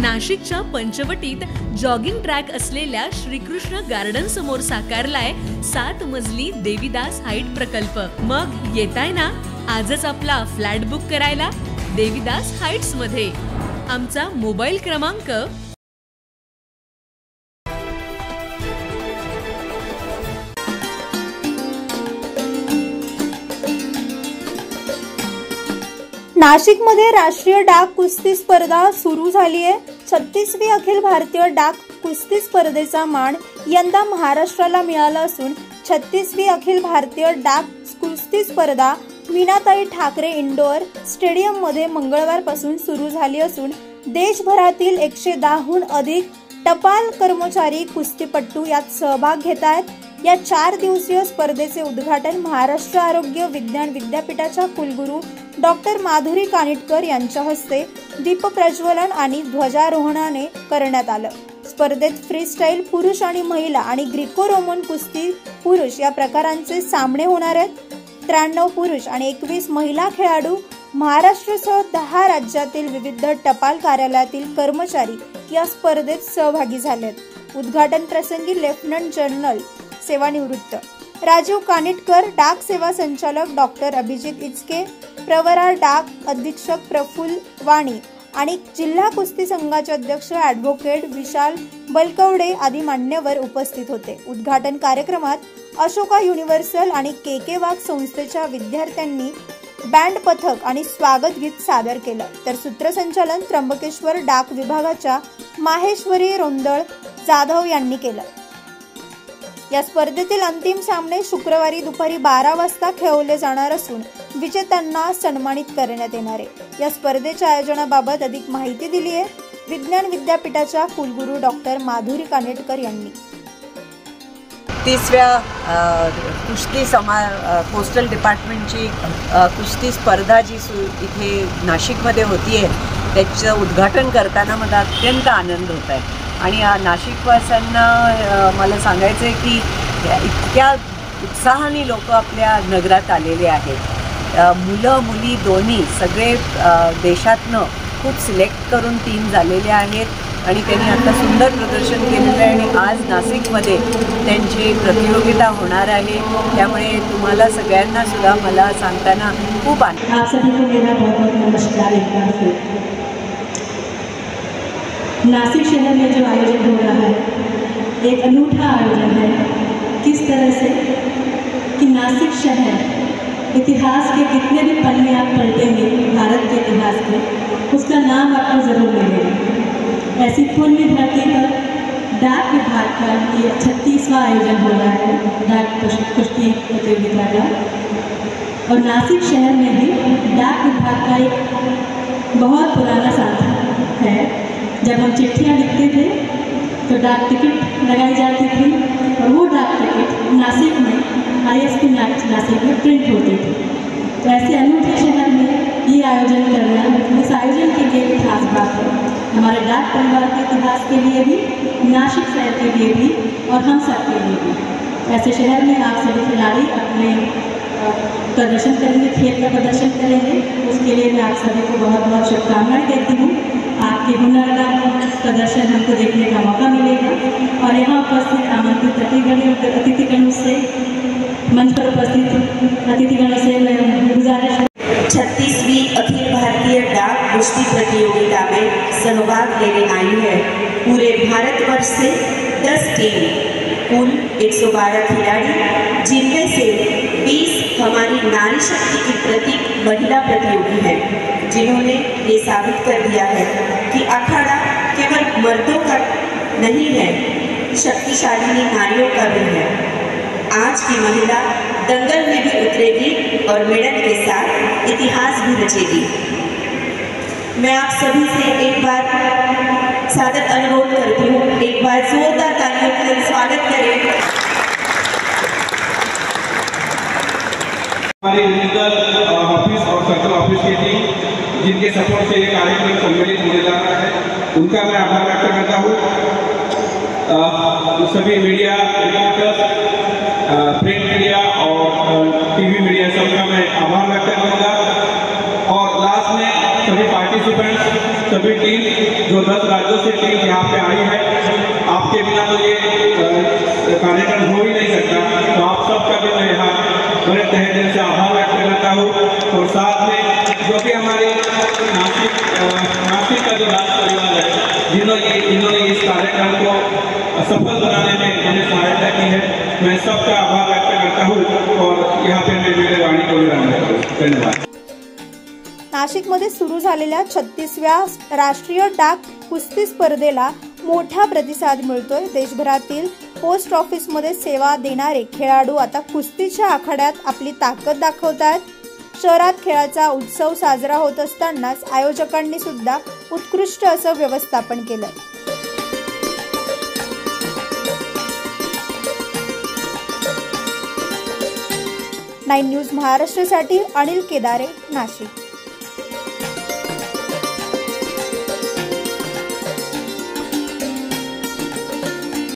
नाशिकच्या पंचवटीत jogging track असलेल्या Shrikrishna garden समोर साकारलाय 7 मजली देवीदास हाईट प्रकल्प। मग येताय ना आजच आपला फ्लॅट बुक करायला देवीदास हाईट्स मध्ये। आमचा मोबाईल क्रमांक नाशिकमध्ये राष्ट्रीय डाक कुस्ती स्पर्धा सुरू झाली आहे। 36वी अखिल भारतीय डाक कुस्ती स्पर्धेचा मान यंदा महाराष्ट्राला मिळाला असून 36वी अखिल भारतीय डाक कुस्ती स्पर्धा मीनाताई ठाकरे इंडोर स्टेडियम मध्ये मंगळवारपासून सुरू झाली असून देशभरातील 110हून अधिक टपाल कर्मचारी कुस्तीपटू यात सहभाग घेत आहेत। या 4 दिवसीय स्पर्धेचे उद्घाटन महाराष्ट्र आरोग्य विज्ञान विद्यापीठाच्या कुलगुरू डॉक्टर माधुरी कानिटकर यांच्या हस्ते दीप प्रज्वलन आणि ध्वजारोहणाने करण्यात आलं। स्पर्धेत फ्रीस्टाईल पुरुष आणि महिला आणि ग्रीको रोमन कुस्ती पुरुष या प्रकारांचे सामने होणार आहेत। 93 पुरुष आणि 21 महिला खेळाडू महाराष्ट्रासह 10 राज्यातील विविध टपाल कार्यालयातील कर्मचारी या स्पर्धेत सहभागी झालेत। उद्घाटन प्रसंगी लेफ्टनंट जनरल सेवानिवृत्त राजीव कानिटकर, डाक सेवा संचालक डॉक्टर अभिजित इचके, प्रवरा डाक अधीक्षक प्रफुल्ल वाणी आणि जिल्हा कुस्ती संघाचे अध्यक्ष ॲडव्होकेट विशाल बलकवडे आदी मान्यवर उपस्थित होते। उद्घाटन कार्यक्रमात अशोका युनिव्हर्सल आणि के वाघ संस्थेच्या विद्यार्थ्यांनी बँड पथक आणि स्वागत गीत सादर केलं, तर सूत्रसंचालन त्र्यंबकेश्वर डाक विभागाच्या माहेश्वरी रोंदळ जाधव यांनी केलं। या स्पर्धेतील अंतिम सामने शुक्रवारी दुपारी 12 वाजता खेळवले जाणार असून विजेत्यांना सन्मानित करण्यात येणार आहे। या स्पर्धेच्या आयोजनाबाबत अधिक माहिती दिली आहे विज्ञान विद्यापीठाच्या कुलगुरू डॉक्टर माधुरी कानिटकर यांनी। 30व्या कुस्ती पोस्टल डिपार्टमेंटची कुस्ती स्पर्धा जी इथे नाशिकमध्ये होतीये त्याचं उद्घाटन करताना मला अत्यंत आनंद होत आहे आणि नाशिकवासियांना मला सांगायचं आहे की इतक्या उत्साहाने लोक आपल्या नगरात आलेले आहेत। मुलं मुली दोन्ही सगळे देशातनं खूप सिलेक्ट करून टीम झालेले आहेत आणि त्यांनी आता सुंदर प्रदर्शन केलेलं आहे आणि आज नाशिकमध्ये त्यांची प्रतियोगिता होणार आहे। त्यामुळे तुम्हाला सगळ्यांना सुद्धा मला सांगताना खूप आनंद। आप सभी को मेरा बहुत बहुत नमस्कार। एक बार फिर नासिक शहर में जो आयोजन हो रहा है एक अनूठा आयोजन है। किस तरह से कि नासिक शहर इतिहास के कितने भी पन्ने आप पलटेंगे भारत के इतिहास के, उसका नाम आपको ज़रूर मिलेगा। ऐसी पुण्य धरती पर डाक विभाग का ये 36वां आयोजन हो रहा है डाक कुश्ती प्रतियोगिता का, और नासिक शहर में भी डाक विभाग का एक बहुत पुराना साथ है। जब हम चिट्ठियाँ लिखते थे तो डाक टिकट लगाई जाती थी और वो डाक टिकट नासिक में ISP नासिक में प्रिंट होती थी। तो ऐसे अनूठे शहर में ये आयोजन करना, इस आयोजन के लिए भी खास बात है हमारे डाक परिवार के इतिहास के लिए भी, नासिक शहर के लिए भी और हम सब के लिए भी। ऐसे शहर में आप सभी खिलाड़ी अपने प्रदर्शन करेंगे, खेल का प्रदर्शन करेंगे, उसके लिए मैं आप सभी को बहुत बहुत शुभकामनाएं देती हूँ। आपके हुनर का प्रदर्शन हमको देखने का मौका मिलेगा और यहाँ उपस्थित आमंत्रित अतिथिगणों से मंच पर उपस्थित अतिथिगणों से मैं गुजारिश 36वीं अखिल भारतीय डाक कुश्ती प्रतियोगिता में सहभाग लेने आई है पूरे भारतवर्ष से 10 टीम, कुल 112 खिलाड़ी, जिनमें से 20 हमारी नारी शक्ति की प्रतीक महिला प्रतियोगी हैं, जिन्होंने ये साबित कर दिया है कि अखाड़ा केवल मर्दों का नहीं है, शक्तिशाली नारियों का भी है। आज की महिला दंगल में भी उतरेगी और मेडल के साथ इतिहास भी रचेगी। मैं आप सभी से एक बार सादर अनुरोध करती हूँ, एक बार जोरदार तालियों से स्वागत करें। हमारे रीजनल ऑफिस और सर्कल ऑफिस की टीम जिनके सपोर्ट से ये कार्यक्रम सम्मिलित होने जा रहा है, उनका मैं आभार व्यक्त करता हूँ। सभी मीडिया रिपोर्टर्स, प्रिंट मीडिया और टीवी मीडिया सबका मैं आभार व्यक्त करूँगा। और लास्ट में सभी पार्टिसिपेंट पार्टिसिपेंट्स, सभी टीम जो 10 राज्यों से टीम यहाँ पे आई है, आपके बिना तो ये कार्यक्रम हो ही नहीं सकता। तो आप सबका भी मैं यहाँ बड़े तहे दिल से आभार व्यक्त करता हूँ। और साथ में जो भी हमारे नासिक का जो राज परिवार है, जिन्होंने इस कार्यक्रम को सफल बनाने में हमें सहायता की है, मैं सबका आभार व्यक्त करता हूँ। और यहाँ पे मैं मेरे वाणी को विराम देता हूँ। धन्यवाद। नाशिकमध्ये सुरू झालेल्या 36व्या राष्ट्रीय डाक कुस्ती स्पर्धेला मोठा प्रतिसाद मिळतोय। देशभरातील पोस्ट ऑफिसमध्ये सेवा देणारे खेळाडू आता कुस्तीच्या आखाड्यात आपली ताकद दाखवतात। शहरात खेळाचा उत्सव साजरा होत असतानाच आयोजकांनी सुद्धा उत्कृष्ट असं व्यवस्थापन केलंय। 9 न्यूज महाराष्ट्रासाठी अनिल केदारे, नाशिक।